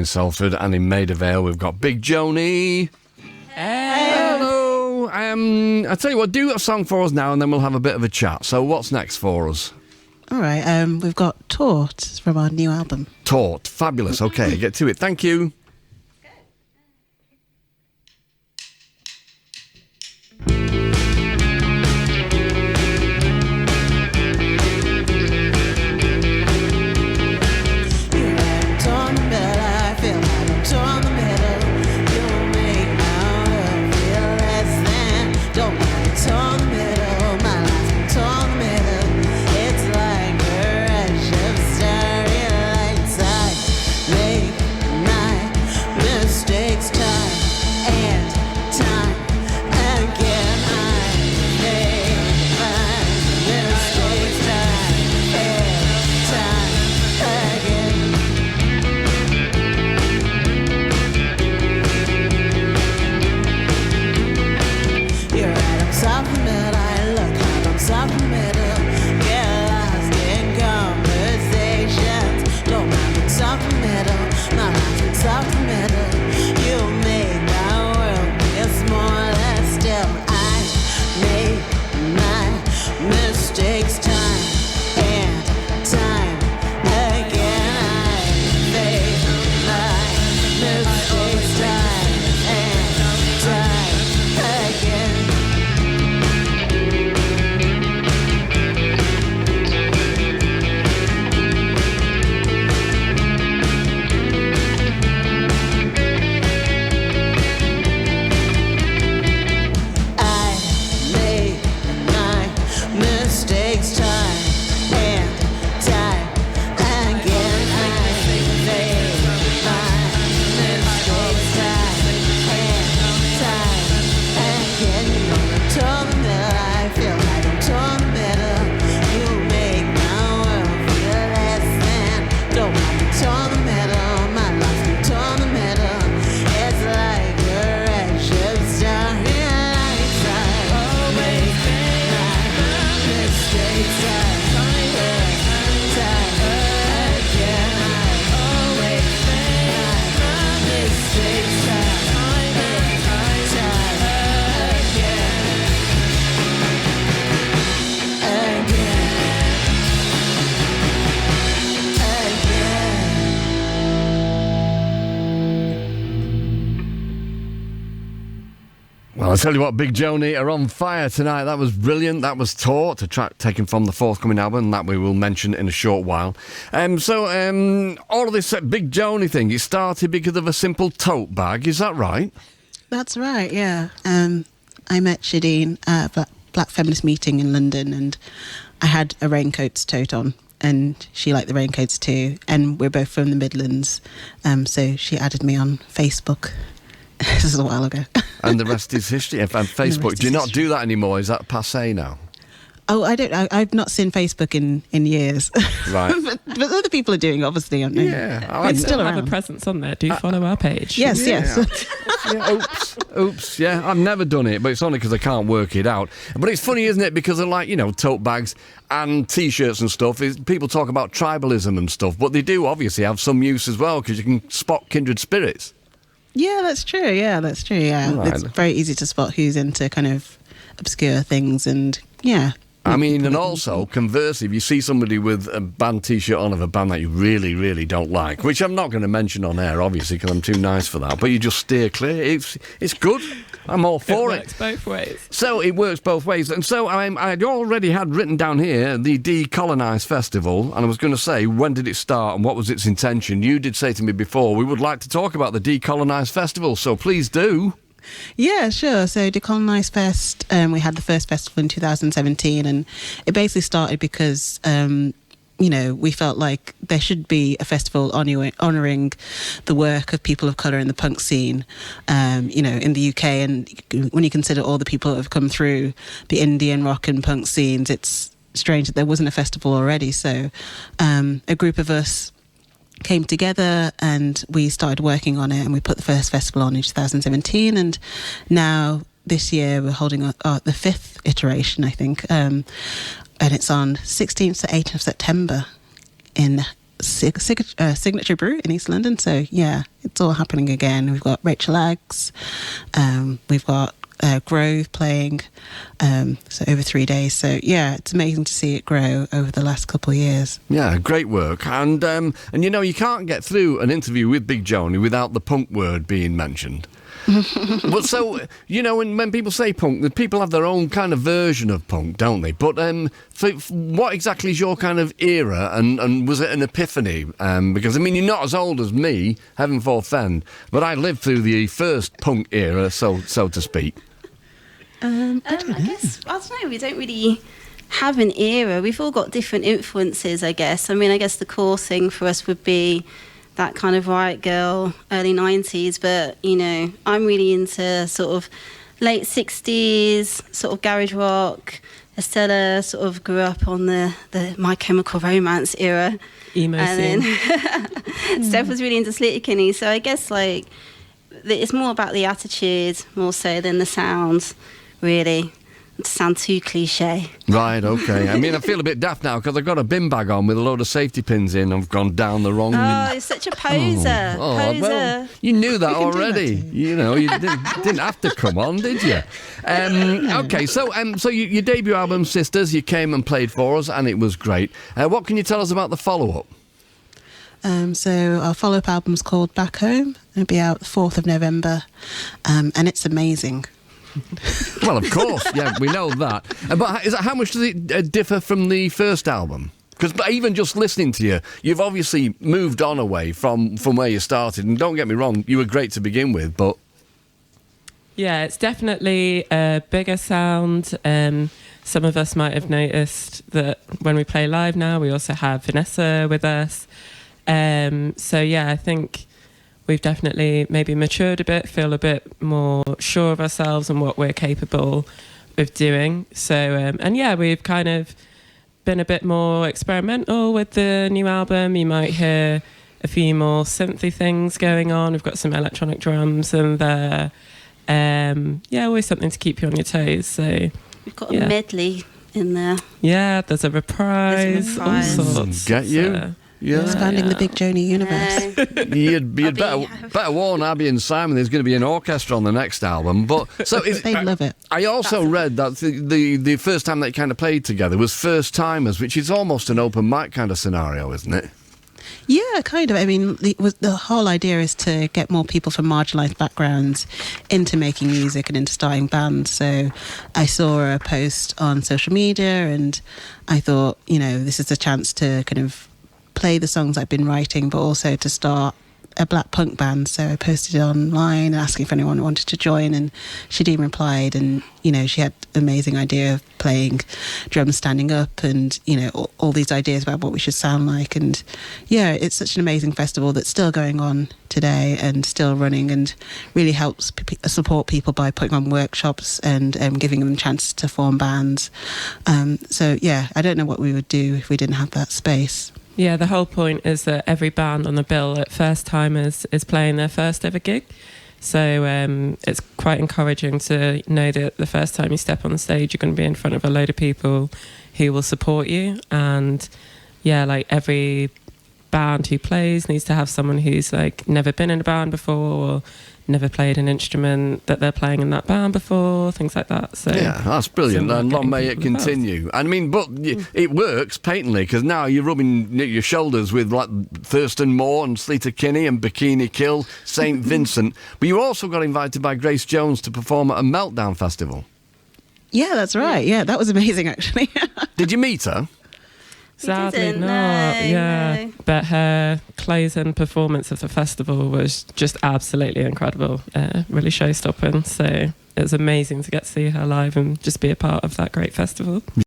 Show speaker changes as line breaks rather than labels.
in Salford, and in Maida Vale we've got Big Joanie. Hello. I tell you what, do a song for us now, and then we'll have a bit of a chat. So what's next for us?
All right, we've got Taut from our new album.
Taut, fabulous. Okay, get to it. Thank you. I'll tell you what, Big Joanie are on fire tonight. That was brilliant. That was Taut, a track taken from the forthcoming album that we will mention in a short while. All of this Big Joanie thing, it started because of a simple tote bag, is that right? That's
right, yeah. I met Shadeen at a Black Feminist meeting in London, and I had a raincoats tote on, and she liked the raincoats too, and we're both from the Midlands, so she added me on Facebook. This is a while ago. And the rest is history. And Facebook, do you not do that anymore? Is that passé now? Oh, I don't. I've not seen Facebook in years. Right. but other people are doing it, obviously, aren't they? Yeah.
It's still have a presence on there. Do you follow our page?
Yes, yes.
Oops. Yeah, I've never done it, but it's only because I can't work it out. But it's funny, isn't it? Because of, like, tote bags and T-shirts and stuff. People talk about tribalism and stuff, but they do obviously have some use as well, because you can spot kindred spirits.
Yeah, that's true. Yeah. Right. It's very easy to spot who's into kind of obscure things, and yeah.
I mean, and also, conversely, if you see somebody with a band T-shirt on of a band that you really, really don't like, which I'm not going to mention on air, obviously, because I'm too nice for that, but you just steer clear. It's good. I'm all for it.
It works both ways.
So it works both ways. And so I already had written down here the Decolonise Festival, and I was going to say, when did it start and what was its intention? You did say to me before, we would like to talk about the Decolonise Festival, so please do.
Yeah, sure. So Decolonise Fest, we had the first festival in 2017, and it basically started because we felt like there should be a festival honouring the work of people of colour in the punk scene, in the UK. And when you consider all the people that have come through the indie and rock and punk scenes, it's strange that there wasn't a festival already. So a group of us came together and we started working on it, and we put the first festival on in 2017, and now this year we're holding the fifth iteration, I think, and it's on 16th to 18th of September in Signature Brew in East London. So yeah, all happening again. We've got Rachel Aggs, we've got Grove playing, so over 3 days. So yeah, it's amazing to see it grow over the last couple of years.
Yeah, great work. And you know, you can't get through an interview with Big Joanie without the punk word being mentioned. But so, you know, when people say punk, the people have their own kind of version of punk, don't they? But what exactly is your kind of era, and was it an epiphany? Because, I mean, you're not as old as me, heaven forfend, but I lived through the first punk era, so to speak.
I guess, I don't know, we don't really have an era. We've all got different influences, I guess. I mean, I guess the core thing for us would be that kind of Riot Girl, early 90s, but, you know, I'm really into sort of late 60s, sort of garage rock. Estella sort of grew up on the My Chemical Romance era.
Emo
and
scene.
then Steph was really into Sleater-Kinney, so I guess, like, it's more about the attitude, more so than the sounds, really. To sound too cliche.
Right, okay. I mean, I feel a bit daft now because I've got a bin bag on with a load of safety pins in. I've gone down the wrong...
Oh, you're such a poser. Poser.
Well, you knew that already. You know, you didn't have to come on, did you? Okay, so your debut album, Sisters, you came and played for us, and it was great. What can you tell us about the follow-up?
So our follow-up album's called Back Home. It'll be out the 4th of November, and it's amazing.
Well, of course, yeah, we know that. But how much does it differ from the first album? Because even just listening to you, you've obviously moved on away from where you started. And don't get me wrong, you were great to begin with, but...
Yeah, it's definitely a bigger sound. Some of us might have noticed that when we play live now, we also have Vanessa with us. So, yeah, I think we've definitely maybe matured a bit, feel a bit more sure of ourselves and what we're capable of doing. So, and yeah, we've kind of been a bit more experimental with the new album. You might hear a few more synthy things going on. We've got some electronic drums in there. Yeah, always something to keep you on your toes. So
We've got a medley in there.
Yeah, there's a reprise, all sorts.
Get you? Yeah.
Expanding the Big Joanie universe.
You'd better warn Abby and Simon there's going to be an orchestra on the next album. But so
they love it.
I also read that the first time that you kind of played together was First Timers, which is almost an open mic kind of scenario, isn't it?
Yeah, kind of. I mean, the whole idea is to get more people from marginalised backgrounds into making music and into starting bands. So I saw a post on social media and I thought, you know, this is a chance to kind of play the songs I've been writing, but also to start a black punk band. So I posted it online asking if anyone wanted to join, and Shadim replied, and you know, she had an amazing idea of playing drums standing up, and you know, all these ideas about what we should sound like. And yeah, it's such an amazing festival that's still going on today and still running, and really helps support people by putting on workshops and giving them chances to form bands. So yeah, I don't know what we would do if we didn't have that space.
Yeah, the whole point is that every band on the bill at First Timers is playing their first ever gig. So it's quite encouraging to know that the first time you step on the stage, you're going to be in front of a load of people who will support you. And yeah, like every band who plays needs to have someone who's like never been in a band before or never played an instrument that they're playing in that band before, things like that. So
yeah, that's brilliant, and long may it continue. I mean, but it works patently, because now you're rubbing your shoulders with like Thurston Moore and Sleater-Kinney and Bikini Kill, St. Vincent, but you also got invited by Grace Jones to perform at a Meltdown festival.
Yeah, that's right. Yeah, that was amazing, actually.
Did you meet her?
Sadly not, yeah.
No.
But her closing performance of the festival was just absolutely incredible, really show-stopping. So it was amazing to get to see her live and just be a part of that great festival.